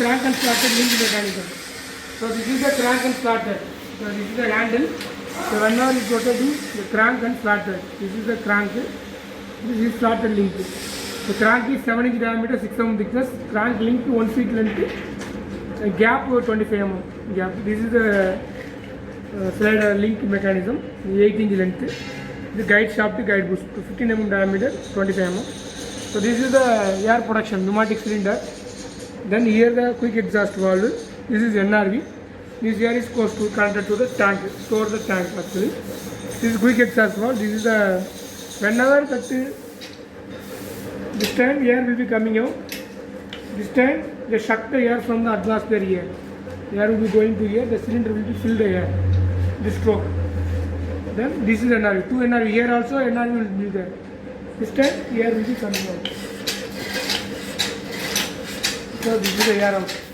crank and slotted link mechanism. So this is the crank and slotted. So this is the handle. So whenever it rotating, the crank and slotted. This is the crank. This is slotted link. The crank is 7 inch diameter, 6 mm thickness. Crank link to 1 feet length. Gap 25 mm gap. This is the slider link mechanism. 8 inch length. The guide shaft, guide boost. 15 mm diameter, 25 mm. So this is the air production pneumatic cylinder. Then here the quick exhaust valve. This is NRV. This here is connected to the tank. Store the tank actually. This is quick exhaust valve. This is the whenever that this time air will be coming out. This time they suck the air from the atmosphere here. Air will be going to here. The cylinder will be filled the air. This stroke. Then this is NRV. Two NRV here also NRV will be there. This time air will be coming out. So this is the air out.